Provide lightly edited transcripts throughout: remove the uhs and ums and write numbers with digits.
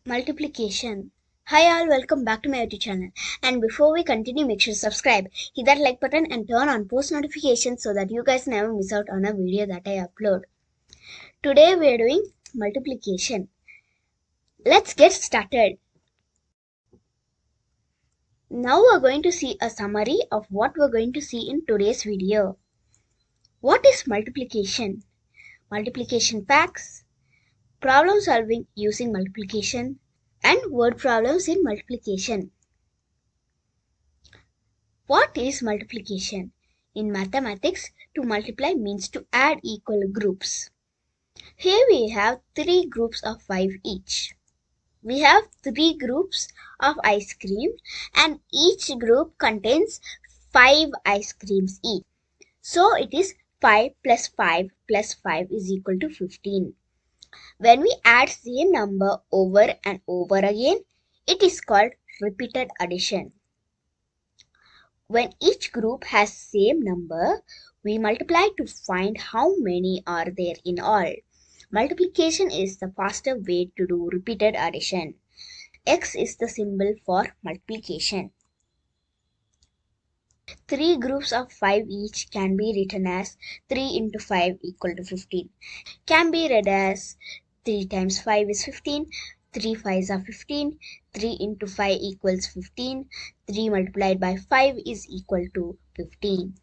Multiplication. Hi all, welcome back to my YouTube channel. And before we continue, make sure to subscribe, hit that like button and turn on post notifications so that you guys never miss out on a video that I upload. Today we are doing multiplication. Let's get started. Now we're going to see a summary of what we're going to see in today's video. What is multiplication? Multiplication facts, problem solving using multiplication, and word problems in multiplication. What is multiplication? In mathematics, to multiply means to add equal groups. Here we have 3 groups of 5 each. We have 3 groups of ice cream and each group contains 5 ice creams each. So it is 5 plus 5 plus 5 is equal to 15. When we add same number over and over again, it is called repeated addition. When each group has same number, we multiply to find how many are there in all. Multiplication is the faster way to do repeated addition. X is the symbol for multiplication. 3 groups of 5 each can be written as 3 into 5 equal to 15. Can be read as 3 times 5 is 15. 3 5s are 15, 3 into 5 equals 15, 3 multiplied by 5 is equal to 15.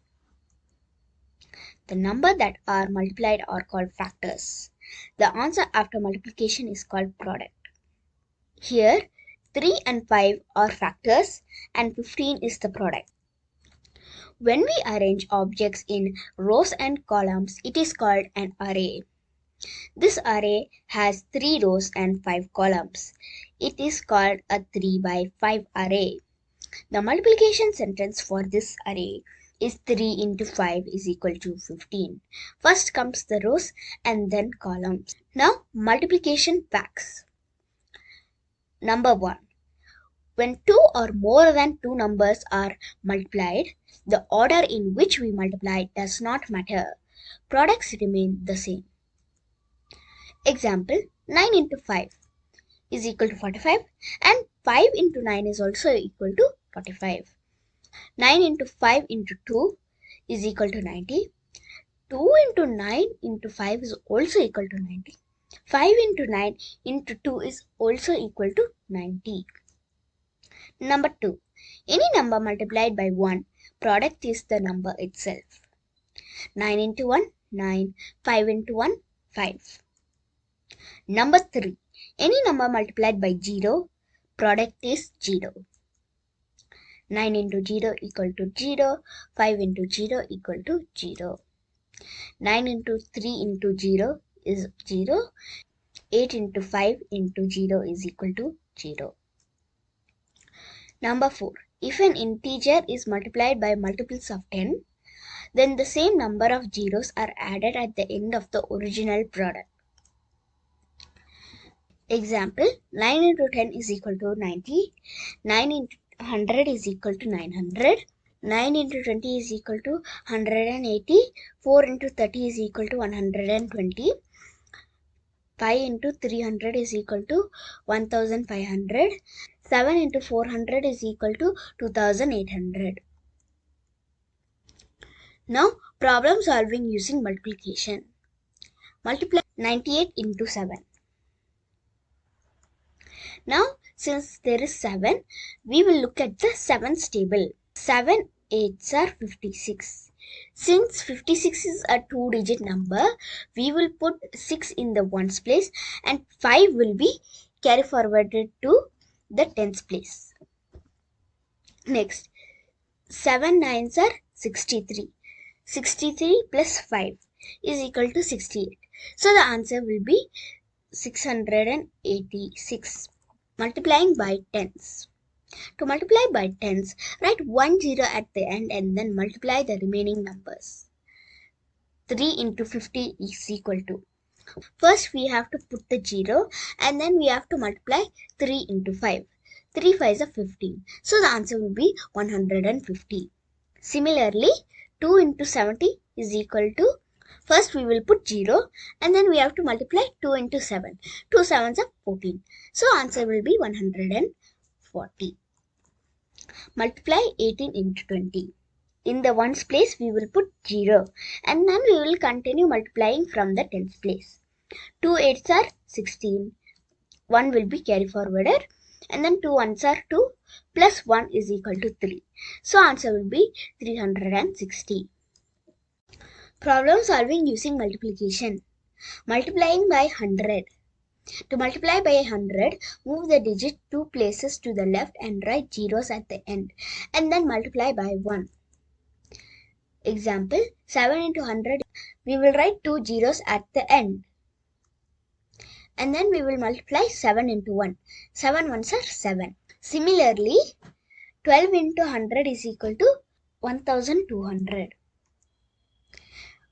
The number that are multiplied are called factors. The answer after multiplication is called product. Here, 3 and 5 are factors and 15 is the product. When we arrange objects in rows and columns, it is called an array. This array has 3 rows and 5 columns. It is called a 3 by 5 array. The multiplication sentence for this array is 3 into 5 is equal to 15. First comes the rows and then columns. Now multiplication facts. Number 1. When 2 or more than 2 numbers are multiplied, the order in which we multiply does not matter. Products remain the same. Example, 9 into 5 is equal to 45 and 5 into 9 is also equal to 45. 9 into 5 into 2 is equal to 90. 2 into 9 into 5 is also equal to 90. 5 into 9 into 2 is also equal to 90. Number 2. Any number multiplied by 1, product is the number itself. 9 into 1, 9. 5 into 1, 5. Number 3. Any number multiplied by 0, product is 0. 9 into 0 equal to 0, 5 into 0 equal to 0. 9 into 3 into 0 is 0, 8 into 5 into 0 is equal to 0. Number 4. If an integer is multiplied by multiples of 10, then the same number of zeros are added at the end of the original product. Example, 9 into 10 is equal to 90, 9 into 100 is equal to 900, 9 into 20 is equal to 180, 4 into 30 is equal to 120, 5 into 300 is equal to 1500, 7 into 400 is equal to 2800. Now, problem solving using multiplication. Multiply 98 into 7. Now, since there is 7, we will look at the 7's table. 7 8s are 56. Since 56 is a 2-digit number, we will put 6 in the ones place and 5 will be carry forwarded to the tens place. Next, 7 9s are 63. 63 plus 5 is equal to 68. So the answer will be 686. Multiplying by tens. To multiply by tens, write 1 0 at the end and then multiply the remaining numbers. 3 into 50 is equal to. First we have to put the 0 and then we have to multiply 3 into 5. 3 5s are 15. So the answer will be 150. Similarly, 2 into 70 is equal to First we will put 0 and then we have to multiply 2 into 7. 2 7s are 14. So answer will be 140. Multiply 18 into 20. In the ones place we will put 0 and then we will continue multiplying from the tens place. 2 8s are 16. 1 will be carry forwarded and then 2 1s are 2 plus 1 is equal to 3. So answer will be 360. Problem solving using multiplication. Multiplying by 100. To multiply by 100, move the digit 2 places to the left and write zeros at the end and then multiply by 1. Example, 7 into 100, we will write 2 zeros at the end. And then we will multiply 7 into 1. 7 ones are 7. Similarly, 12 into 100 is equal to 1200.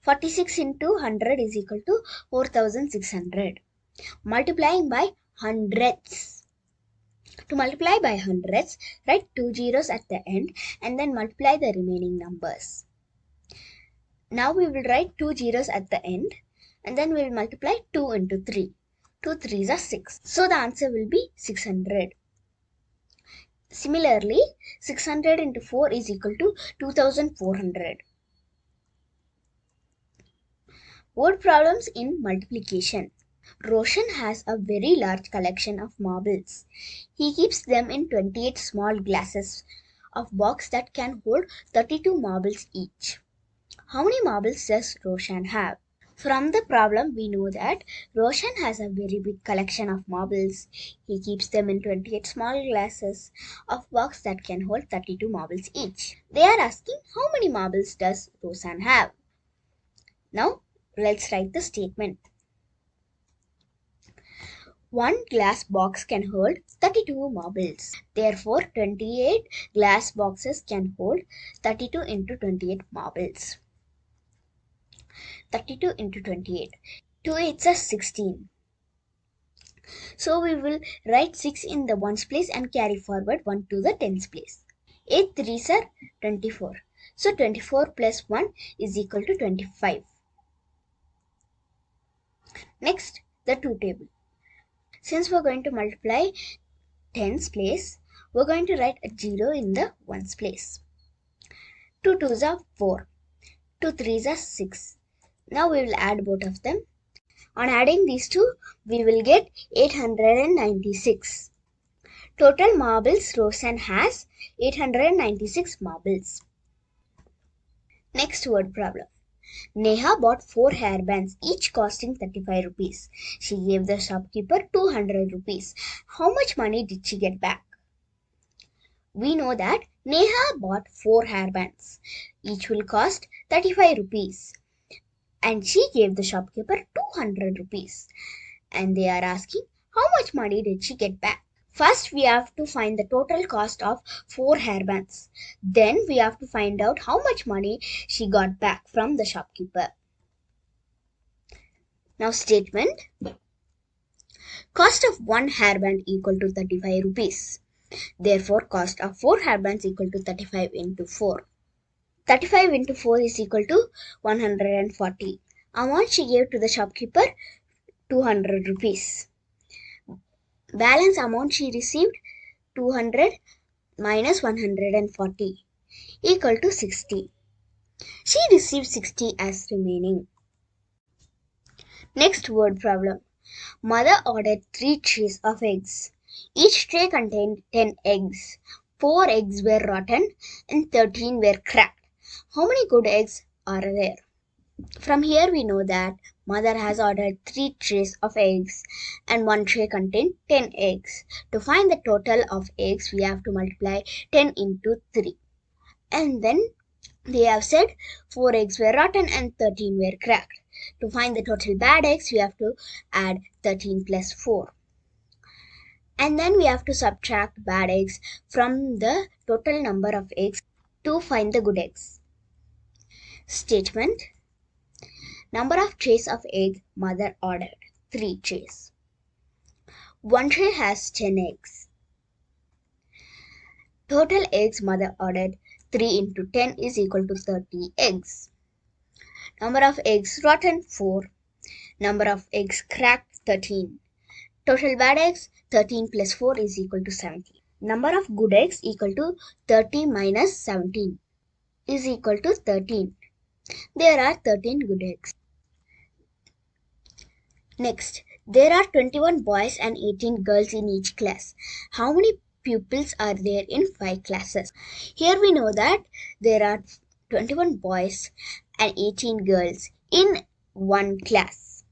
46 into 100 is equal to 4600. Multiplying by hundreds. To multiply by hundreds, write 2 zeros at the end and then multiply the remaining numbers. Now we will write 2 zeros at the end and then we will multiply 2 into 3. 2 3s are 6. So the answer will be 600. Similarly, 600 into 4 is equal to 2400. Word problems in multiplication. Roshan has a very large collection of marbles. He keeps them in 28 small glasses of box that can hold 32 marbles each. How many marbles does Roshan have? From the problem, we know that Roshan has a very big collection of marbles. He keeps them in 28 small glasses of box that can hold 32 marbles each. They are asking how many marbles does Roshan have? Now, let's write the statement. One glass box can hold 32 marbles. Therefore, 28 glass boxes can hold 32 into 28 marbles. 32 into 28. 2 8s are 16. So we will write 6 in the ones place and carry forward 1 to the tens place. 8 3s are 24. So 24 plus 1 is equal to 25. Next, the 2 table. Since we're going to multiply tens place, we're going to write a 0 in the ones place. 2 2s are 4. 2 3s are 6. Now we will add both of them. On adding these two, we will get 896. Total marbles Roshan has 896 marbles. Next word problem. Neha bought 4 hairbands, each costing 35 rupees. She gave the shopkeeper 200 rupees. How much money did she get back? We know that Neha bought 4 hairbands. Each will cost 35 rupees. And she gave the shopkeeper 200 rupees. And they are asking how much money did she get back? First, we have to find the total cost of 4 hairbands. Then we have to find out how much money she got back from the shopkeeper. Now statement. Cost of 1 hairband equal to 35 rupees. Therefore, cost of 4 hairbands equal to 35 into 4. 35 into 4 is equal to 140. Amount she gave to the shopkeeper 200 rupees. Balance amount she received 200 minus 140 equal to 60. She received 60 as remaining. Next word problem. Mother ordered 3 trays of eggs. Each tray contained 10 eggs. 4 eggs were rotten and 13 were cracked. How many good eggs are there? From here we know that mother has ordered 3 trays of eggs and 1 tray contained 10 eggs. To find the total of eggs, we have to multiply 10 into 3. And then they have said 4 eggs were rotten and 13 were cracked. To find the total bad eggs, we have to add 13 plus 4. And then we have to subtract bad eggs from the total number of eggs to find the good eggs. Statement. Number of trays of egg mother ordered 3 trays. 1 tray has 10 eggs. Total eggs mother ordered 3 into 10 is equal to 30 eggs. Number of eggs rotten 4. Number of eggs cracked 13. Total bad eggs 13 plus 4 is equal to 17. Number of good eggs equal to 30 minus 17 is equal to 13. There are 13 good eggs. Next, there are 21 boys and 18 girls in each class. How many pupils are there in 5 classes? Here we know that there are 21 boys and 18 girls in one class.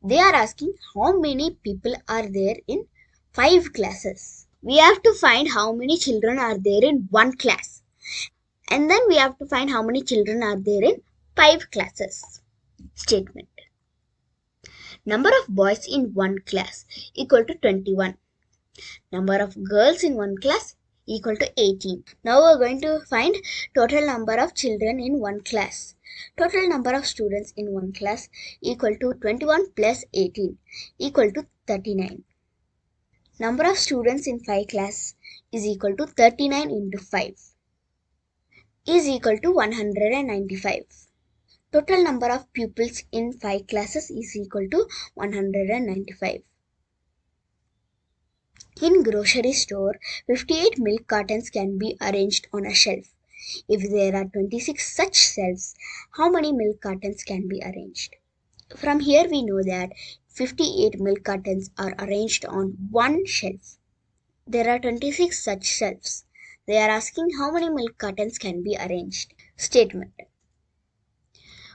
They are asking how many people are there in 5 classes. We have to find how many children are there in one class. And then we have to find how many children are there in 5 classes. Statement. Number of boys in one class equal to 21. Number of girls in one class equal to 18. Now we are going to find total number of children in one class. Total number of students in one class equal to 21 plus 18 equal to 39. Number of students in 5 class is equal to 39 into 5 is equal to 195. Total number of pupils in 5 classes is equal to 195. In grocery store, 58 milk cartons can be arranged on a shelf. If there are 26 such shelves, how many milk cartons can be arranged? From here we know that 58 milk cartons are arranged on one shelf. There are 26 such shelves. They are asking how many milk cartons can be arranged. Statement.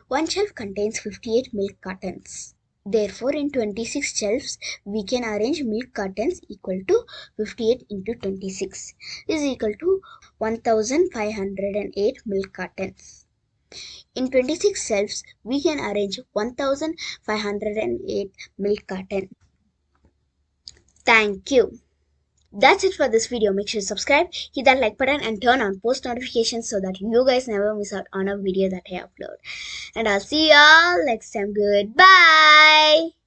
One shelf contains 58 milk cartons. Therefore, in 26 shelves, we can arrange milk cartons equal to 58 into 26 is equal to 1508 milk cartons. In 26 shelves, we can arrange 1508 milk cartons. Thank you. That's it for this video. Make sure to subscribe, hit that like button and turn on post notifications so that you guys never miss out on a video that I upload. And I'll see y'all next time. Goodbye.